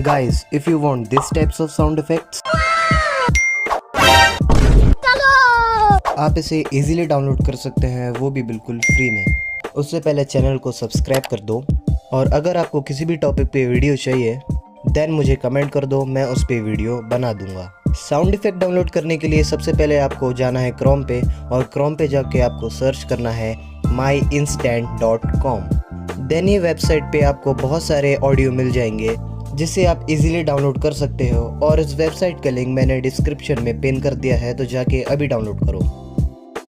Guys, if you want this types of sound effects, आप इसे easily download कर सकते हैं, वो भी बिल्कुल फ्री में। उससे पहले चैनल को सब्सक्राइब कर दो, और अगर आपको किसी भी टॉपिक पे वीडियो चाहिए देन मुझे कमेंट कर दो, मैं उस पे वीडियो बना दूंगा। साउंड इफेक्ट डाउनलोड करने के लिए सबसे पहले आपको जाना है क्रोम पे, और क्रोम पे जाके आपको सर्च करना है myinstant.com। देन ये वेबसाइट पे आपको बहुत सारे ऑडियो मिल जाएंगे जिसे आप इजीली डाउनलोड कर सकते हो, और इस वेबसाइट का लिंक मैंने डिस्क्रिप्शन में पिन कर दिया है, तो जाके अभी डाउनलोड करो।